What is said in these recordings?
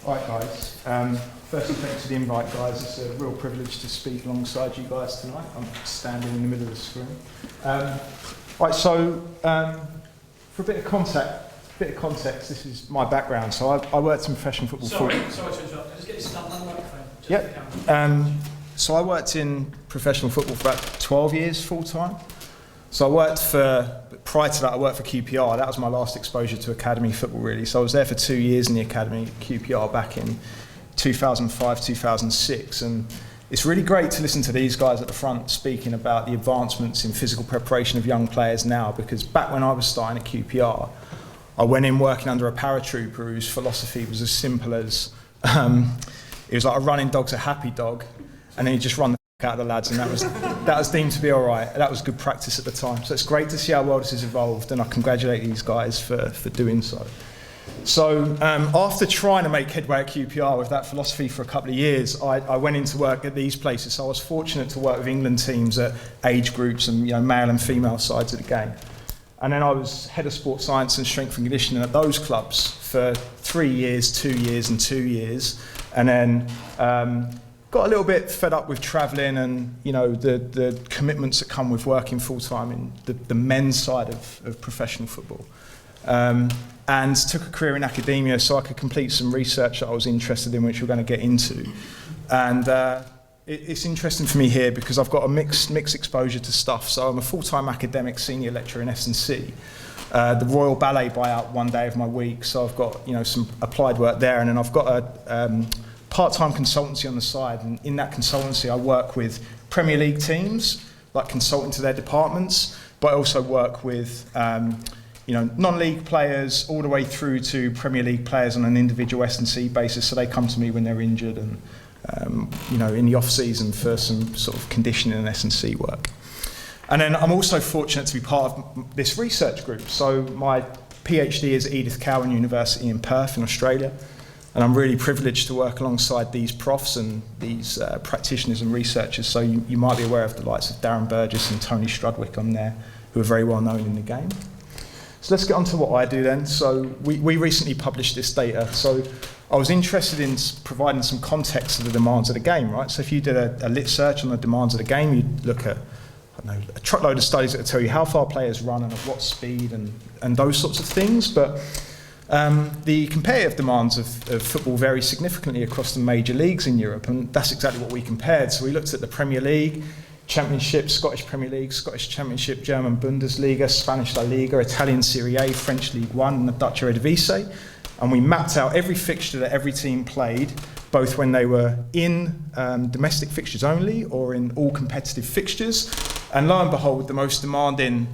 All right, guys. Firstly, thanks for the invite, guys. It's a real privilege to speak alongside you guys tonight. I'm standing in the middle of the screen. Right, so for a bit of context, this is my background. So I worked in professional football. Sorry to interrupt. Just get this done on the microphone. Yep. So I worked in professional football for about 12 years full time. So prior to that, I worked for QPR. That was my last exposure to academy football, really. So I was there for 2 years in the academy at QPR back in 2005, 2006. And it's really great to listen to these guys at the front speaking about the advancements in physical preparation of young players now, because back when I was starting at QPR, I went in working under a paratrooper whose philosophy was as simple as, it was like a running dog's a happy dog, and then you just run the out of the lads, and that was deemed to be all right. That was good practice at the time. So it's great to see how well this has evolved, and I congratulate these guys for doing so. So after trying to make headway at QPR with that philosophy for a couple of years, I went into work at these places. So I was fortunate to work with England teams at age groups and male and female sides of the game. And then I was head of sports science and strength and conditioning at those clubs for 3 years, 2 years and 2 years. And then got a little bit fed up with travelling and the commitments that come with working full-time in the men's side of professional football. And took a career in academia so I could complete some research that I was interested in, which we're going to get into. And it's interesting for me here because I've got a mixed exposure to stuff. So I'm a full-time academic senior lecturer in S&C. The Royal Ballet buy out 1 day of my week, so I've got some applied work there, and then I've got a part-time consultancy on the side, and in that consultancy I work with Premier League teams, like consulting to their departments, but I also work with non-league players all the way through to Premier League players on an individual S&C basis, so they come to me when they're injured and in the off-season for some sort of conditioning and S&C work. And then I'm also fortunate to be part of this research group. So my PhD is at Edith Cowan University in Perth in Australia. And I'm really privileged to work alongside these profs and these practitioners and researchers. So you might be aware of the likes of Darren Burgess and Tony Strudwick on there, who are very well known in the game. So let's get on to what I do then. So we recently published this data. So I was interested in providing some context to the demands of the game, right? So if you did a lit search on the demands of the game, you'd look at a truckload of studies that would tell you how far players run and at what speed and those sorts of things. But the competitive demands of football vary significantly across the major leagues in Europe, and that's exactly what we compared. So we looked at the Premier League, Championship, Scottish Premier League, Scottish Championship, German Bundesliga, Spanish La Liga, Italian Serie A, French League One, and the Dutch Eredivisie, and we mapped out every fixture that every team played, both when they were in domestic fixtures only or in all competitive fixtures. And lo and behold, the most demanding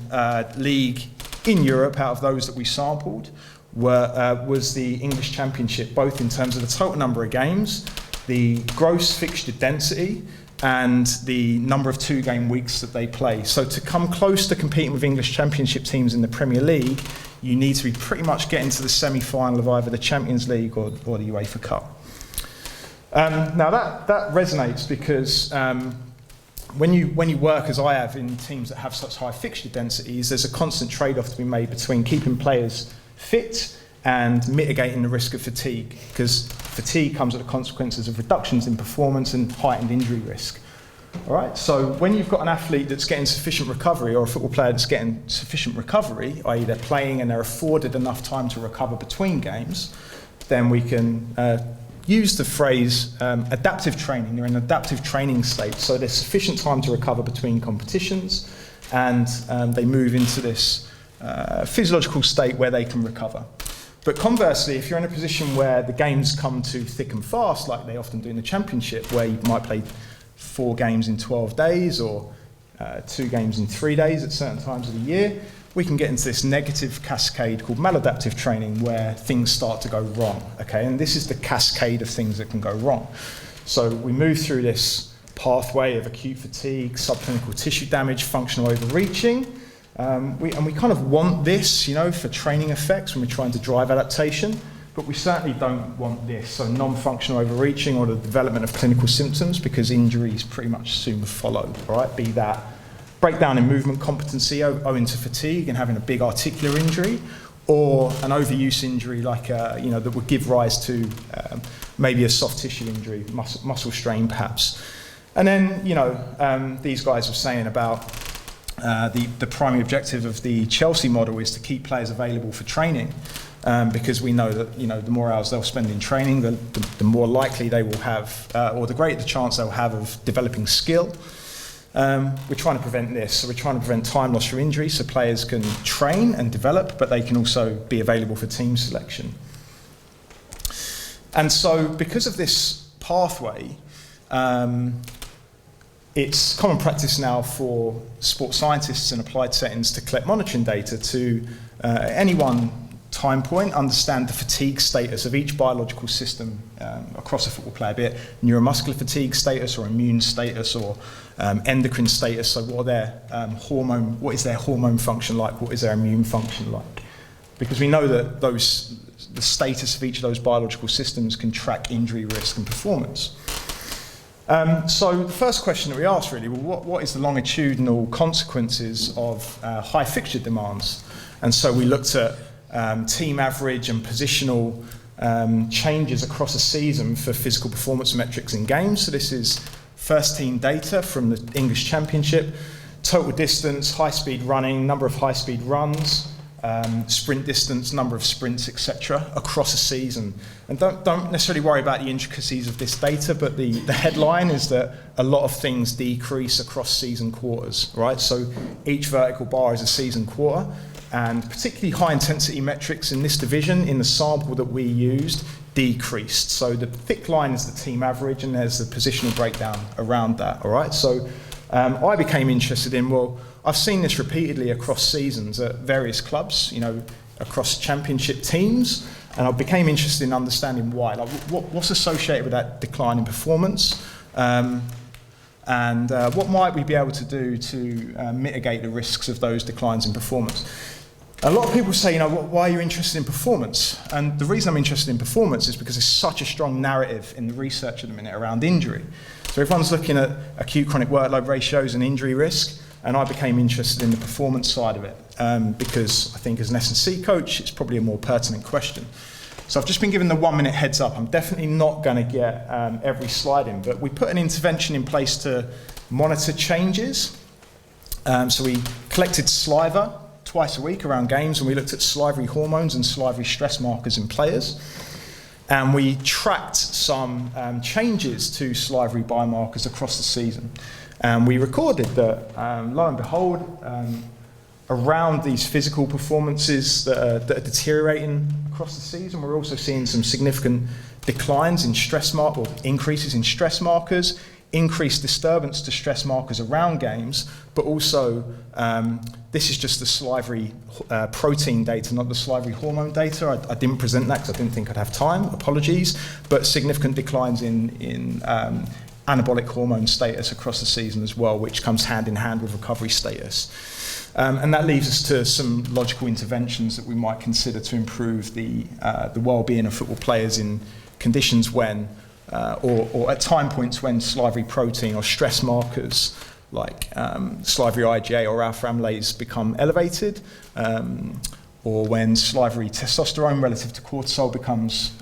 league in Europe out of those that we sampled was the English Championship, both in terms of the total number of games, the gross fixture density, and the number of 2-game weeks that they play. So to come close to competing with English Championship teams in the Premier League, you need to be pretty much getting to the semi-final of either the Champions League or the UEFA Cup. Now that resonates because when you work, as I have, in teams that have such high fixture densities, there's a constant trade-off to be made between keeping players fit and mitigating the risk of fatigue, because fatigue comes at the consequences of reductions in performance and heightened injury risk. All right, so when you've got an athlete that's getting sufficient recovery, or a football player that's getting sufficient recovery, i.e. they're playing and they're afforded enough time to recover between games, then we can use the phrase adaptive training. They're in an adaptive training state, so there's sufficient time to recover between competitions, and they move into this physiological state where they can recover. But conversely, if you're in a position where the games come to thick and fast, like they often do in the Championship, where you might play 4 games in 12 days or 2 games in 3 days at certain times of the year, we can get into this negative cascade called maladaptive training, where things start to go wrong. Okay, and this is the cascade of things that can go wrong. So we move through this pathway of acute fatigue, subclinical tissue damage, functional overreaching. We kind of want this, for training effects when we're trying to drive adaptation, but we certainly don't want this, so non-functional overreaching or the development of clinical symptoms, because injuries pretty much soon follow, right? Be that breakdown in movement competency owing to fatigue and having a big articular injury, or an overuse injury like that would give rise to maybe a soft tissue injury, muscle strain perhaps. And then these guys were saying about the primary objective of the Chelsea model is to keep players available for training, because we know that the more hours they'll spend in training, the more likely they will have, or the greater the chance they'll have of developing skill. We're trying to prevent this, so we're trying to prevent time loss from injury, so players can train and develop, but they can also be available for team selection. And so, because of this pathway, it's common practice now for sports scientists in applied settings to collect monitoring data to, at any one time point, understand the fatigue status of each biological system across a football player, be it neuromuscular fatigue status or immune status or endocrine status. So what is their hormone function like? What is their immune function like? Because we know that the status of each of those biological systems can track injury risk and performance. So the first question that we asked really, well, what is the longitudinal consequences of high fixture demands? And so we looked at team average and positional changes across a season for physical performance metrics in games. So this is first team data from the English Championship, total distance, high-speed running, number of high-speed runs, sprint distance, number of sprints, etc., across a season. And don't necessarily worry about the intricacies of this data, but the headline is that a lot of things decrease across season quarters, right? So each vertical bar is a season quarter, and particularly high-intensity metrics in this division, in the sample that we used, decreased. So the thick line is the team average, and there's the positional breakdown around that, all right? So I became interested in, well, I've seen this repeatedly across seasons at various clubs, across championship teams, and I became interested in understanding why. Like, what's associated with that decline in performance, and what might we be able to do to mitigate the risks of those declines in performance? A lot of people say, why are you interested in performance? And the reason I'm interested in performance is because there's such a strong narrative in the research at the minute around injury. So everyone's looking at acute chronic workload ratios and injury risk, and I became interested in the performance side of it, because I think as an S&C coach, it's probably a more pertinent question. So I've just been given the 1 minute heads up. I'm definitely not going to get every slide in, but we put an intervention in place to monitor changes. So we collected saliva twice a week around games, and we looked at salivary hormones and salivary stress markers in players. And we tracked some changes to salivary biomarkers across the season. And we recorded that, lo and behold, around these physical performances that are deteriorating across the season, we're also seeing some significant declines in stress or increases in stress markers, increased disturbance to stress markers around games, but also this is just the salivary protein data, not the salivary hormone data. I didn't present that because I didn't think I'd have time, apologies, but significant declines in anabolic hormone status across the season as well, which comes hand in hand with recovery status. And that leaves us to some logical interventions that we might consider to improve the well-being of football players in conditions when, or at time points when salivary protein or stress markers like salivary IgA or alpha amylase become elevated, or when salivary testosterone relative to cortisol becomes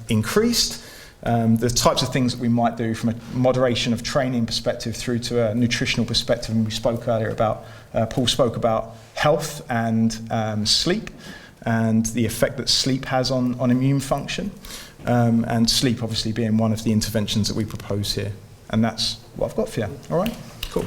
increased. The types of things that we might do from a moderation of training perspective through to a nutritional perspective, and we spoke earlier about, Paul spoke about health and sleep and the effect that sleep has on immune function, and sleep obviously being one of the interventions that we propose here. And that's what I've got for you. All right, cool.